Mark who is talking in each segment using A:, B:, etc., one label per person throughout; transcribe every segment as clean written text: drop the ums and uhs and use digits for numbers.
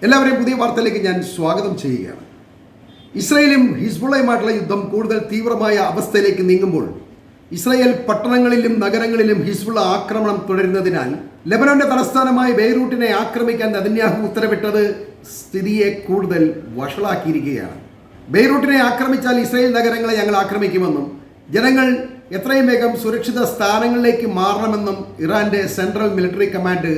A: എല്ലാവരെയും പുതിയ വാർത്തയിലേക്ക് ഞാൻ സ്വാഗതം ചെയ്യുകയാണ്. ഇസ്രായേലും ഹിസ്ബുള്ളയുമായിട്ടുള്ള യുദ്ധം കൂടുതൽ തീവ്രമായ അവസ്ഥയിലേക്ക് നീങ്ങുമ്പോൾ ഇസ്രായേൽ പട്ടണങ്ങളിലും നഗരങ്ങളിലും ഹിസ്ബുള്ള ആക്രമണം തുടരുന്നതിനാൽ ലെബനോന്റെ തലസ്ഥാനമായ ബെയ്റൂട്ടിനെ ആക്രമിക്കാൻ നെതന്യാഹു ഉത്തരവിട്ടത് സ്ഥിതിയെ കൂടുതൽ വഷളാക്കിയിരിക്കുകയാണ്. ബെയ്റൂട്ടിനെ ആക്രമിച്ചാൽ ഇസ്രായേൽ നഗരങ്ങളെ ഞങ്ങൾ ആക്രമിക്കുമെന്നും ജനങ്ങൾ എത്രയും വേഗം സുരക്ഷിത സ്ഥാനങ്ങളിലേക്ക് മാറണമെന്നും ഇറാന്റെ സെൻട്രൽ മിലിറ്ററി കമാൻഡ്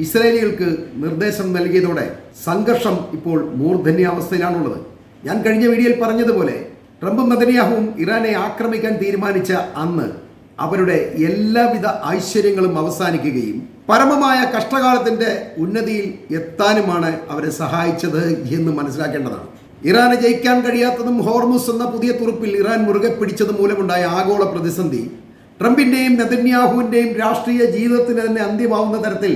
A: ഇസ്രായേലികൾക്ക് നിർദ്ദേശം നൽകിയതോടെ സംഘർഷം ഇപ്പോൾ മൂർധന്യാവസ്ഥയിലാണുള്ളത്. ഞാൻ കഴിഞ്ഞ വീഡിയോയിൽ പറഞ്ഞതുപോലെ ട്രംപും നെതന്യാഹുവും ഇറാനെ ആക്രമിക്കാൻ തീരുമാനിച്ച അന്ന് അവരുടെ എല്ലാവിധ ഐശ്വര്യങ്ങളും അവസാനിക്കുകയും പരമമായ കഷ്ടകാലത്തിന്റെ ഉന്നതിയിൽ എത്താനുമാണ് അവരെ സഹായിച്ചത് എന്ന് മനസ്സിലാക്കേണ്ടതാണ്. ഇറാനെ ജയിക്കാൻ കഴിയാത്തതും ഹോർമുസ് എന്ന പുതിയ തുറുപ്പിൽ ഇറാൻ മുറുകെ പിടിച്ചത് മൂലമുണ്ടായ ആഗോള പ്രതിസന്ധി ട്രംപിന്റെയും നെതന്യാഹുവിന്റെയും രാഷ്ട്രീയ ജീവിതത്തിന് തന്നെ അന്ത്യമാവുന്ന തരത്തിൽ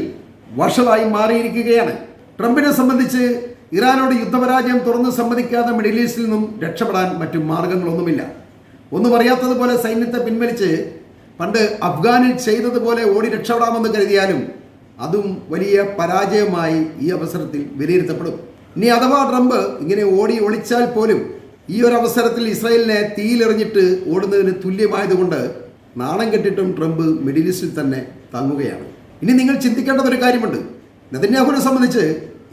A: വഷളായി മാറിയിരിക്കുകയാണ്. ട്രംപിനെ സംബന്ധിച്ച് ഇറാനോട് യുദ്ധപരാജയം തുറന്നു സമ്മതിക്കാതെ മിഡിൽ ഈസ്റ്റിൽ നിന്നും രക്ഷപ്പെടാൻ മറ്റു മാർഗങ്ങളൊന്നുമില്ല. ഒന്നും അറിയാത്തതുപോലെ സൈന്യത്തെ പിൻവലിച്ച് പണ്ട് അഫ്ഗാനിൽ ചെയ്തതുപോലെ ഓടി രക്ഷപ്പെടാമെന്ന് കരുതിയാലും അതും വലിയ പരാജയമായി ഈ അവസരത്തിൽ വിലയിരുത്തപ്പെടും. ഇനി അഥവാ ട്രംപ് ഇങ്ങനെ ഓടി ഒളിച്ചാൽ പോലും ഈ ഒരു അവസരത്തിൽ ഇസ്രായേലിനെ തീയിലെറിഞ്ഞിട്ട് ഓടുന്നതിന് തുല്യമായതുകൊണ്ട് നാണം കെട്ടിട്ടും ട്രംപ് മിഡിൽ ഈസ്റ്റിൽ തന്നെ തങ്ങുകയാണ്. ഇനി നിങ്ങൾ ചിന്തിക്കേണ്ടത് ഒരു കാര്യമുണ്ട്. നെതന്യാഹുവിനെ സംബന്ധിച്ച്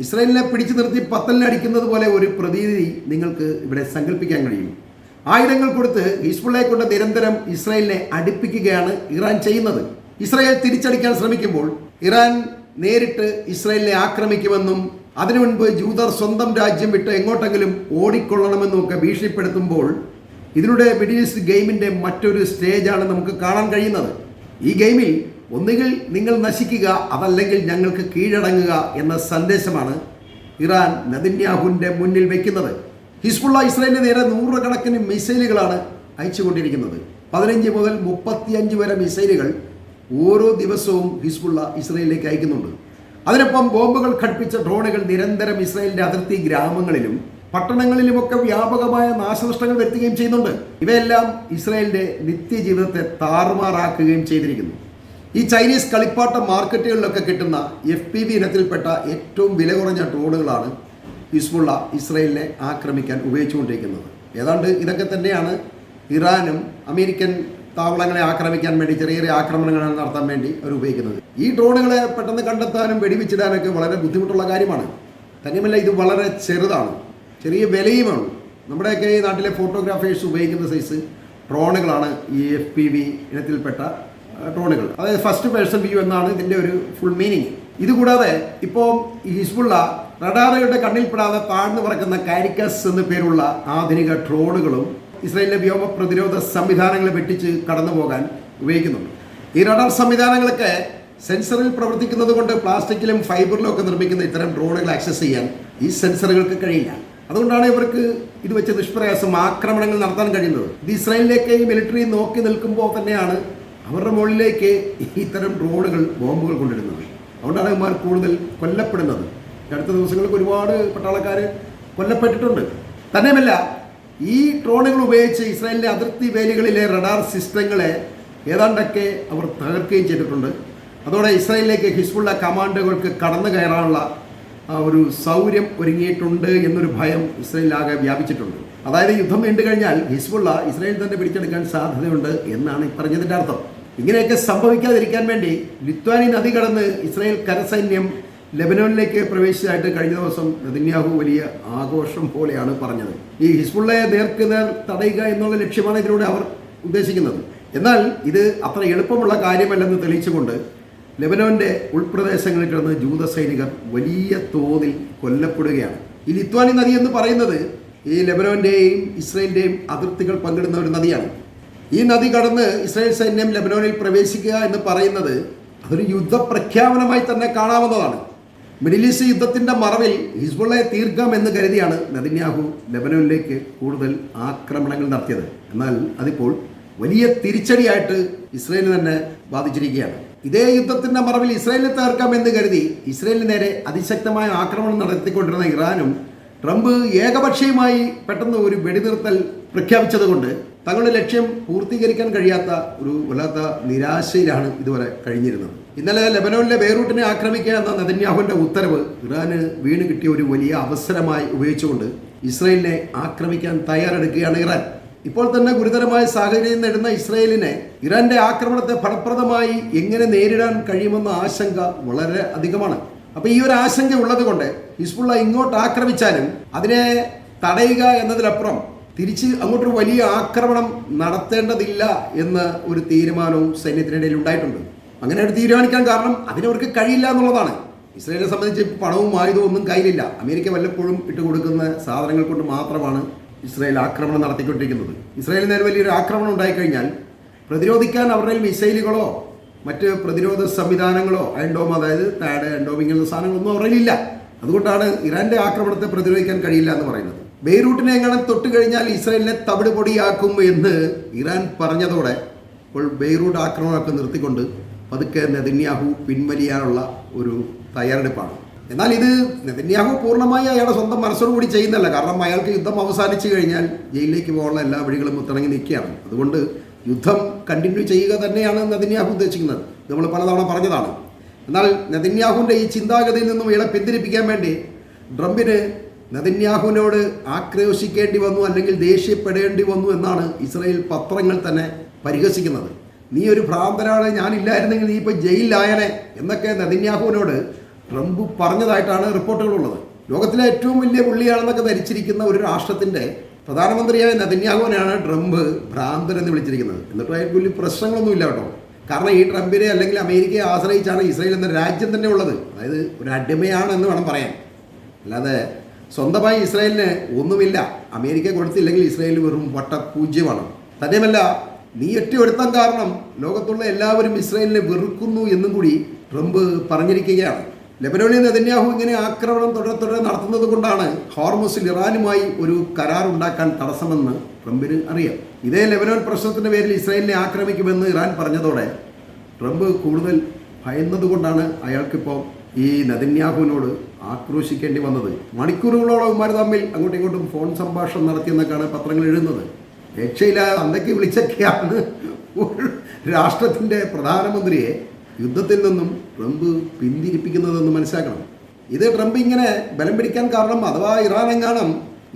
A: ഇസ്രായേലിനെ പിടിച്ചു നിർത്തി പത്തലിനടിക്കുന്നത് പോലെ ഒരു പ്രതീതി നിങ്ങൾക്ക് ഇവിടെ സങ്കല്പിക്കാൻ കഴിയും. ആയുധങ്ങൾ കൊടുത്ത് ഹിസ്ബുള്ളയെ കൊണ്ട് നിരന്തരം ഇസ്രായേലിനെ അടുപ്പിക്കുകയാണ് ഇറാൻ ചെയ്യുന്നത്. ഇസ്രായേൽ തിരിച്ചടിക്കാൻ ശ്രമിക്കുമ്പോൾ ഇറാൻ നേരിട്ട് ഇസ്രായേലിനെ ആക്രമിക്കുമെന്നും അതിനു മുൻപ് ജൂതർ സ്വന്തം രാജ്യം വിട്ട് എങ്ങോട്ടെങ്കിലും ഓടിക്കൊള്ളണമെന്നും ഒക്കെ ഭീഷണിപ്പെടുത്തുമ്പോൾ ഇതിലൂടെ മിഡിൽ ഈസ്റ്റ് ഗെയിമിന്റെ മറ്റൊരു സ്റ്റേജാണ് നമുക്ക് കാണാൻ കഴിയുന്നത്. ഈ ഗെയിമിൽ ഒന്നുകിൽ നിങ്ങൾ നശിക്കുക, അതല്ലെങ്കിൽ ഞങ്ങൾക്ക് കീഴടങ്ങുക എന്ന സന്ദേശമാണ് ഇറാൻ നെതന്യാഹുവിന്റെ മുന്നിൽ വെക്കുന്നത്. ഹിസ്ബുള്ള ഇസ്രായേലിന് നേരെ നൂറുകണക്കിന് മിസൈലുകളാണ് അയച്ചുകൊണ്ടിരിക്കുന്നത്. 15 മുതൽ 35 വരെ മിസൈലുകൾ ഓരോ ദിവസവും ഹിസ്ബുള്ള ഇസ്രായേലിലേക്ക് അയക്കുന്നുണ്ട്. അതിനൊപ്പം ബോംബുകൾ ഘടിപ്പിച്ച ഡ്രോണുകൾ നിരന്തരം ഇസ്രായേലിന്റെ അതിർത്തി ഗ്രാമങ്ങളിലും പട്ടണങ്ങളിലുമൊക്കെ വ്യാപകമായ നാശനഷ്ടങ്ങൾ വരുത്തുകയും ചെയ്യുന്നുണ്ട്. ഇവയെല്ലാം ഇസ്രായേലിന്റെ നിത്യജീവിതത്തെ താറുമാറാക്കുകയും ചെയ്തിരിക്കുന്നു. ഈ ചൈനീസ് കളിപ്പാട്ട മാർക്കറ്റുകളിലൊക്കെ കിട്ടുന്ന FPV ഇനത്തിൽപ്പെട്ട ഏറ്റവും വില കുറഞ്ഞ ഡ്രോണുകളാണ് ഹിസ്ബുള്ള ഇസ്രായേലിനെ ആക്രമിക്കാൻ ഉപയോഗിച്ചുകൊണ്ടിരിക്കുന്നത്. ഏതാണ്ട് ഇതൊക്കെ തന്നെയാണ് ഇറാനും അമേരിക്കൻ താവളങ്ങളെ ആക്രമിക്കാൻ വേണ്ടി ചെറിയ ചെറിയ ആക്രമണങ്ങൾ നടത്താൻ വേണ്ടി അവർ ഉപയോഗിക്കുന്നത്. ഈ ഡ്രോണുകളെ പെട്ടെന്ന് കണ്ടെത്താനും വെടിവെച്ചിടാനൊക്കെ വളരെ ബുദ്ധിമുട്ടുള്ള കാര്യമാണ്. തന്നെയുമല്ല ഇത് വളരെ ചെറുതാണ്, ചെറിയ വിലയുമാണ്. നമ്മുടെയൊക്കെ ഈ നാട്ടിലെ ഫോട്ടോഗ്രാഫേഴ്സ് ഉപയോഗിക്കുന്ന സൈസ് ഡ്രോണുകളാണ് ഈ FPV ഇനത്തിൽപ്പെട്ട ഡ്രോണുകൾ. അതായത് ഫസ്റ്റ് പേഴ്സൺ വ്യൂ എന്നാണ് ഇതിൻ്റെ ഒരു ഫുൾ മീനിങ്. ഇതുകൂടാതെ ഇപ്പോൾ ഈ ഹിസ്ബുള്ള റഡാറുകളുടെ കണ്ണിൽപ്പെടാതെ താഴ്ന്നു പറക്കുന്ന കാരിക്കസ് എന്ന പേരുള്ള ആധുനിക ഡ്രോണുകളും ഇസ്രായേലിലെ വ്യോമ പ്രതിരോധ സംവിധാനങ്ങളെ വെട്ടിച്ച് കടന്നു പോകാൻ ഉപയോഗിക്കുന്നുണ്ട്. ഈ റഡാർ സംവിധാനങ്ങളൊക്കെ സെൻസറിൽ പ്രവർത്തിക്കുന്നത് കൊണ്ട് പ്ലാസ്റ്റിക്കിലും ഫൈബറിലും ഒക്കെ നിർമ്മിക്കുന്ന ഇത്തരം ഡ്രോണുകൾ ആക്സസ് ചെയ്യാൻ ഈ സെൻസറുകൾക്ക് കഴിയില്ല. അതുകൊണ്ടാണ് ഇവർക്ക് ഇത് വെച്ച് നിഷ്പ്രയാസം ആക്രമണങ്ങൾ നടത്താൻ കഴിയുന്നത്. ഇത് ഇസ്രായേലിലേക്ക് ഈ മിലിറ്ററി നോക്കി നിൽക്കുമ്പോൾ തന്നെയാണ് അവരുടെ മുകളിലേക്ക് ഇത്തരം ഡ്രോണുകൾ ബോംബുകൾ കൊണ്ടിടുന്നത്. അതുകൊണ്ടാണ് ഇവന്മാർ കൂടുതൽ കൊല്ലപ്പെടുന്നത്. അടുത്ത ദിവസങ്ങളിൽ ഒരുപാട് പട്ടാളക്കാർ കൊല്ലപ്പെട്ടിട്ടുണ്ട്. തന്നെയുമല്ല ഈ ഡ്രോണുകൾ ഉപയോഗിച്ച് ഇസ്രായേലിലെ അതിർത്തി വേലികളിലെ റഡാർ സിസ്റ്റങ്ങളെ ഏതാണ്ടൊക്കെ അവർ തകർക്കുകയും ചെയ്തിട്ടുണ്ട്. അതോടെ ഇസ്രായേലിലേക്ക് ഹിസ്ബുള്ള കമാൻഡോകൾക്ക് കടന്നു കയറാനുള്ള ഒരു സൗകര്യം ഒരുങ്ങിയിട്ടുണ്ട് എന്നൊരു ഭയം ഇസ്രായേലിലാകെ വ്യാപിച്ചിട്ടുണ്ട്. അതായത് യുദ്ധം വീണ്ടു കഴിഞ്ഞാൽ ഹിസ്ബുള്ള ഇസ്രായേൽ തന്നെ പിടിച്ചെടുക്കാൻ സാധ്യതയുണ്ട് എന്നാണ് പറഞ്ഞതിൻ്റെ അർത്ഥം. ഇങ്ങനെയൊക്കെ സംഭവിക്കാതിരിക്കാൻ വേണ്ടി ലിത്വാനി നദി കടന്ന് ഇസ്രായേൽ കരസൈന്യം ലെബനോനിലേക്ക് പ്രവേശിച്ചതായിട്ട് കഴിഞ്ഞ ദിവസം നെതന്യാഹു വലിയ ആഘോഷം പോലെയാണ് പറഞ്ഞത്. ഈ ഹിസ്ബുള്ളയെ നേർക്കുനേർ തടയുക എന്നുള്ള ലക്ഷ്യമാണ് ഇതിലൂടെ അവർ ഉദ്ദേശിക്കുന്നത്. എന്നാൽ ഇത് അത്ര എളുപ്പമുള്ള കാര്യമല്ലെന്ന് തെളിയിച്ചുകൊണ്ട് ലെബനോന്റെ ഉൾപ്രദേശങ്ങളിൽ കിടന്ന് ജൂത സൈനികർ വലിയ തോതിൽ കൊല്ലപ്പെടുകയാണ്. ഈ ലിത്വാനി നദി എന്ന് പറയുന്നത് ഈ ലെബനോന്റെയും ഇസ്രായേലിന്റെയും അതിർത്തികൾ പങ്കിടുന്ന ഒരു നദിയാണ്. ഈ നദി കടന്ന് ഇസ്രായേൽ സൈന്യം ലെബനോനിൽ പ്രവേശിക്കുക എന്ന് പറയുന്നത് അതൊരു യുദ്ധപ്രഖ്യാപനമായി തന്നെ കാണാവുന്നതാണ്. മിഡിൽ ഈസ്റ്റ് യുദ്ധത്തിന്റെ മറവിൽ ഹിസ്ബുള്ളയെ തീർക്കാം എന്ന് കരുതിയാണ് നെതന്യാഹു ലെബനോനിലേക്ക് കൂടുതൽ ആക്രമണങ്ങൾ നടത്തിയത്. എന്നാൽ അതിപ്പോൾ വലിയ തിരിച്ചടിയായിട്ട് ഇസ്രായേലിന് തന്നെ ബാധിച്ചിരിക്കുകയാണ്. ഇതേ യുദ്ധത്തിന്റെ മറവിൽ ഇസ്രായേലിനെ തകർക്കാം എന്ന് കരുതി ഇസ്രായേലിന് നേരെ അതിശക്തമായ ആക്രമണം നടത്തിക്കൊണ്ടിരുന്ന ഇറാനും ട്രംപ് ഏകപക്ഷീയമായി പെട്ടെന്ന് ഒരു വെടിനിർത്തൽ പ്രഖ്യാപിച്ചതുകൊണ്ട് തങ്ങളുടെ ലക്ഷ്യം പൂർത്തീകരിക്കാൻ കഴിയാത്ത ഒരു വല്ലാത്ത നിരാശയിലാണ് ഇതുവരെ കഴിഞ്ഞിരുന്നത്. ഇന്നലെ ലെബനോനിലെ ബെയ്റൂട്ടിനെ ആക്രമിക്കുക എന്ന നെതന്യാഹുവിൻ്റെ ഉത്തരവ് ഇറാന് വീണ് കിട്ടിയ ഒരു വലിയ അവസരമായി ഉപയോഗിച്ചുകൊണ്ട് ഇസ്രയേലിനെ ആക്രമിക്കാൻ തയ്യാറെടുക്കുകയാണ് ഇറാൻ. ഇപ്പോൾ തന്നെ ഗുരുതരമായ സാഹചര്യം നേടുന്ന ഇസ്രയേലിനെ ഇറാന്റെ ആക്രമണത്തെ ഫലപ്രദമായി എങ്ങനെ നേരിടാൻ കഴിയുമെന്ന ആശങ്ക വളരെ അധികമാണ്. അപ്പോൾ ഈ ഒരു ആശങ്ക ഉള്ളത് കൊണ്ട് ഹിസ്ബുള്ള ഇങ്ങോട്ട് ആക്രമിച്ചാലും അതിനെ തടയുക എന്നതിലപ്പുറം തിരിച്ച് അങ്ങോട്ടൊരു വലിയ ആക്രമണം നടത്തേണ്ടതില്ല എന്ന ഒരു തീരുമാനവും സൈന്യത്തിനിടയിൽ ഉണ്ടായിട്ടുണ്ട്. അങ്ങനെ ഒരു തീരുമാനിക്കാൻ കാരണം അതിനവർക്ക് കഴിയില്ല എന്നുള്ളതാണ്. ഇസ്രയേലിനെ സംബന്ധിച്ച് പണവും ആയുധവും ഒന്നും കയ്യിലില്ല. അമേരിക്ക വല്ലപ്പോഴും ഇട്ടുകൊടുക്കുന്ന സാധനങ്ങൾ കൊണ്ട് മാത്രമാണ് ഇസ്രയേൽ ആക്രമണം നടത്തിക്കൊണ്ടിരിക്കുന്നത്. ഇസ്രയേലിന് നേരെ വലിയൊരു ആക്രമണം ഉണ്ടായിക്കഴിഞ്ഞാൽ പ്രതിരോധിക്കാൻ അവരുടെ മിസൈലുകളോ മറ്റ് പ്രതിരോധ സംവിധാനങ്ങളോ അയൺഡോം, അതായത് താഡ് അയൺഡോം ഇങ്ങനെയുള്ള സാധനങ്ങളൊന്നും അവരുടെ ഇല്ല. അതുകൊണ്ടാണ് ഇറാന്റെ ആക്രമണത്തെ പ്രതിരോധിക്കാൻ കഴിയില്ല എന്ന് പറയുന്നത്. ബെയ്റൂട്ടിനെ എങ്ങനെ തൊട്ട് കഴിഞ്ഞാൽ ഇസ്രയേലിനെ തവിട് പൊടിയാക്കും എന്ന് ഇറാൻ പറഞ്ഞതോടെ ഇപ്പോൾ ബെയ്റൂട്ട് ആക്രമണമൊക്കെ നിർത്തിക്കൊണ്ട് പതുക്കെ നെതന്യാഹു പിൻവലിയാനുള്ള ഒരു തയ്യാറെടുപ്പാണ്. എന്നാൽ ഇത് നെതന്യാഹു പൂർണ്ണമായി അയാളുടെ സ്വന്തം മനസ്സോടുകൂടി ചെയ്യുന്നതല്ല. കാരണം അയാൾക്ക് യുദ്ധം അവസാനിച്ചു കഴിഞ്ഞാൽ ജയിലിലേക്ക് പോകാനുള്ള എല്ലാ വഴികളും തിളങ്ങി നിൽക്കുകയാണ്. അതുകൊണ്ട് യുദ്ധം കണ്ടിന്യൂ ചെയ്യുക തന്നെയാണ് നെതന്യാഹു ഉദ്ദേശിക്കുന്നത്. നമ്മൾ പലതവണ പറഞ്ഞതാണ്. എന്നാൽ നെതന്യാഹുവിൻ്റെ ഈ ചിന്താഗതിയിൽ നിന്നും ഇയാളെ പിന്തിരിപ്പിക്കാൻ വേണ്ടി ട്രംപിന് നെതന്യാഹുവിനോട് ആക്രോശിക്കേണ്ടി വന്നു, അല്ലെങ്കിൽ ദേഷ്യപ്പെടേണ്ടി വന്നു എന്നാണ് ഇസ്രായേൽ പത്രങ്ങൾ തന്നെ പരിഹസിക്കുന്നത്. നീ ഒരു ഭ്രാന്തനാണ്, ഞാനില്ലായിരുന്നെങ്കിൽ നീ ഇപ്പോൾ ജയിലിലായനെ എന്നൊക്കെ നെതന്യാഹുവിനോട് ട്രംപ് പറഞ്ഞതായിട്ടാണ് റിപ്പോർട്ടുകളുള്ളത്. ലോകത്തിലെ ഏറ്റവും വലിയ പുള്ളിയാണെന്നൊക്കെ ധരിച്ചിരിക്കുന്ന ഒരു രാഷ്ട്രത്തിൻ്റെ പ്രധാനമന്ത്രിയായ നെതന്യാഹുവിനെയാണ് ട്രംപ് ഭ്രാന്തൻ എന്ന് വിളിച്ചിരിക്കുന്നത്. എന്നിട്ട് അയാൾക്ക് വലിയ പ്രശ്നങ്ങളൊന്നുമില്ല കേട്ടോ. കാരണം ഈ ട്രംപിനെ അല്ലെങ്കിൽ അമേരിക്കയെ ആശ്രയിച്ചാണ് ഇസ്രായേൽ എന്ന രാജ്യം തന്നെ ഉള്ളത്. അതായത് ഒരു അടിമയാണ് എന്ന് വേണം പറയാൻ. അല്ലാതെ സ്വന്തമായി ഇസ്രായേലിന് ഒന്നുമില്ല. അമേരിക്ക കൊടുത്തില്ലെങ്കിൽ ഇസ്രായേൽ വെറും വട്ടപൂജ്യമാണ്. തന്നെയുമല്ല, നീ ഒറ്റയൊരുത്തം കാരണം ലോകത്തുള്ള എല്ലാവരും ഇസ്രായേലിനെ വെറുക്കുന്നു എന്നും കൂടി ട്രംപ് പറഞ്ഞിരിക്കുകയാണ്. ലെബനോണിൽ നെതന്യാഹു ഇങ്ങനെ ആക്രമണം തുടരെ നടത്തുന്നത് കൊണ്ടാണ് ഹോർമുസിൽ ഇറാനുമായി ഒരു കരാർ ഉണ്ടാക്കാൻ തടസ്സമെന്ന് ട്രംപിന് അറിയാം. ഇതേ ലെബനോൻ പ്രശ്നത്തിൻ്റെ പേരിൽ ഇസ്രായേലിനെ ആക്രമിക്കുമെന്ന് ഇറാൻ പറഞ്ഞതോടെ ട്രംപ് കൂടുതൽ ഭയന്നതുകൊണ്ടാണ് അയാൾക്കിപ്പോൾ ഈ നെതന്യാഹുവിനോട് ആക്രോശിക്കേണ്ടി വന്നത്. മണിക്കൂറുകളോളം ഇവന്മാർ തമ്മിൽ അങ്ങോട്ടും ഇങ്ങോട്ടും ഫോൺ സംഭാഷണം നടത്തിയെന്നൊക്കെയാണ് പത്രങ്ങൾ എഴുതുന്നത്. രക്ഷയില്ല അന്തൊക്കെ വിളിച്ചൊക്കെയാണ് ഒരു രാഷ്ട്രത്തിൻ്റെ പ്രധാനമന്ത്രിയെ യുദ്ധത്തിൽ നിന്നും ട്രംപ് പിന്തിരിപ്പിക്കുന്നതെന്ന് മനസ്സിലാക്കണം. ഇത് ട്രംപ് ഇങ്ങനെ ബലം പിടിക്കാൻ കാരണം, അഥവാ ഇറാൻ എങ്ങാനും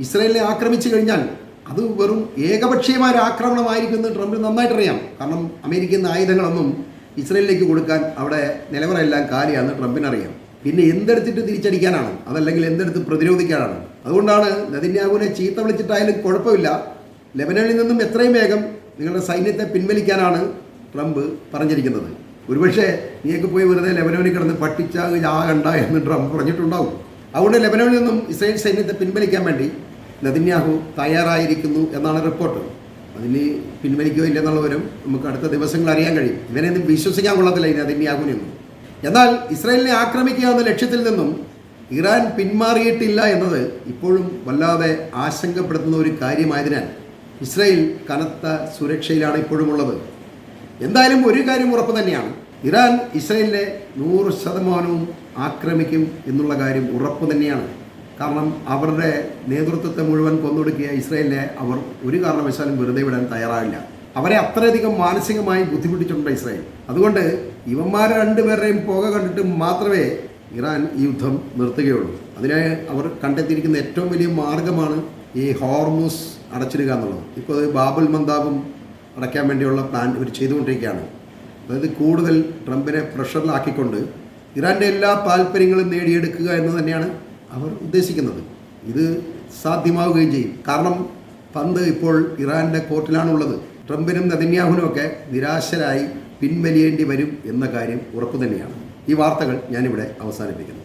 A: ഇസ്രായേലിനെ ആക്രമിച്ചു കഴിഞ്ഞാൽ അത് വെറും ഏകപക്ഷീയമായ ഒരു ആക്രമണമായിരിക്കുമെന്ന് ട്രംപിന് നന്നായിട്ടറിയാം. കാരണം അമേരിക്കൻ ആയുധങ്ങളൊന്നും ഇസ്രായേലിലേക്ക് കൊടുക്കാൻ അവിടെ നിലവറയെല്ലാം കാലിയാണെന്ന് ട്രംപിനറിയാം. പിന്നെ എന്തെടുത്തിട്ട് തിരിച്ചടിക്കാനാണ്, അതല്ലെങ്കിൽ എന്തെടുത്ത് പ്രതിരോധിക്കാനാണ്. അതുകൊണ്ടാണ് നെതന്യാഹുവിനെ ചീത്ത വിളിച്ചിട്ടായാലും കുഴപ്പമില്ല, ലെബനനിൽ നിന്നും എത്രയും വേഗം നിങ്ങളുടെ സൈന്യത്തെ പിൻവലിക്കാനാണ് ട്രംപ് പറഞ്ഞിരിക്കുന്നത്. ഒരുപക്ഷെ നീയൊക്കെ പോയി വെറുതെ ലെബനോനിൽ കിടന്ന് പട്ടിച്ചാകണ്ട എന്ന് ട്രംപ് പറഞ്ഞിട്ടുണ്ടാവും. അതുകൊണ്ട് ലെബനോനിൽ നിന്നും ഇസ്രായേൽ സൈന്യത്തെ പിൻവലിക്കാൻ വേണ്ടി നെതന്യാഹു തയ്യാറായിരിക്കുന്നു എന്നാണ് റിപ്പോർട്ട്. അതിന് പിൻവലിക്കുകയോ ഇല്ലെന്നുള്ളവരും നമുക്ക് അടുത്ത ദിവസങ്ങൾ അറിയാൻ കഴിയും. ഇവനെയൊന്നും വിശ്വസിക്കാൻ കൊള്ളത്തില്ല ഈ നെതന്യാഹുവിനൊന്നും. എന്നാൽ ഇസ്രായേലിനെ ആക്രമിക്കുക എന്ന ലക്ഷ്യത്തിൽ നിന്നും ഇറാൻ പിന്മാറിയിട്ടില്ല എന്നത് ഇപ്പോഴും വല്ലാതെ ആശങ്കപ്പെടുത്തുന്ന ഒരു കാര്യമായതിനാൽ ഇസ്രായേൽ കനത്ത സുരക്ഷയിലാണ് ഇപ്പോഴും ഉള്ളത്. എന്തായാലും ഒരു കാര്യം ഉറപ്പ് തന്നെയാണ്, ഇറാൻ ഇസ്രായേലിനെ 100% ആക്രമിക്കും എന്നുള്ള കാര്യം ഉറപ്പ് തന്നെയാണ്. കാരണം അവരുടെ നേതൃത്വത്തെ മുഴുവൻ കൊന്നൊടുക്കിയ ഇസ്രായേലിനെ അവർ ഒരു കാരണവശാലും വെറുതെ വിടാൻ തയ്യാറാവില്ല. അവരെ അത്രയധികം മാനസികമായി ബുദ്ധിമുട്ടിച്ചിട്ടുണ്ട് ഇസ്രായേൽ. അതുകൊണ്ട് ഇവന്മാരെ രണ്ടുപേരുടെയും പുക കണ്ടിട്ട് മാത്രമേ ഇറാൻ ഈ യുദ്ധം നിർത്തുകയുള്ളൂ. അതിനെ അവർ കണ്ടെത്തിയിരിക്കുന്ന ഏറ്റവും വലിയ മാർഗമാണ് ഈ ഹോർമുസ് അടച്ചിടുക എന്നുള്ളത്. ഇപ്പോൾ ബാബുൽ മന്ദാബും അടയ്ക്കാൻ വേണ്ടിയുള്ള പ്ലാൻ ഇവർ ചെയ്തുകൊണ്ടിരിക്കുകയാണ്. അതായത് കൂടുതൽ ട്രംപിനെ പ്രഷറിലാക്കിക്കൊണ്ട് ഇറാൻ്റെ എല്ലാ താല്പര്യങ്ങളും നേടിയെടുക്കുക എന്ന് തന്നെയാണ് അവർ ഉദ്ദേശിക്കുന്നത്. ഇത് സാധ്യമാവുകയും ചെയ്യും. കാരണം പന്ത് ഇപ്പോൾ ഇറാൻ്റെ കോർട്ടിലാണുള്ളത്. ട്രംപിനും നെതന്യാഹുവിനും ഒക്കെ നിരാശരായി പിൻവലിയേണ്ടി വരും എന്ന കാര്യം ഉറപ്പു തന്നെയാണ്. ഈ വാർത്തകൾ ഞാനിവിടെ അവസാനിപ്പിക്കുന്നു.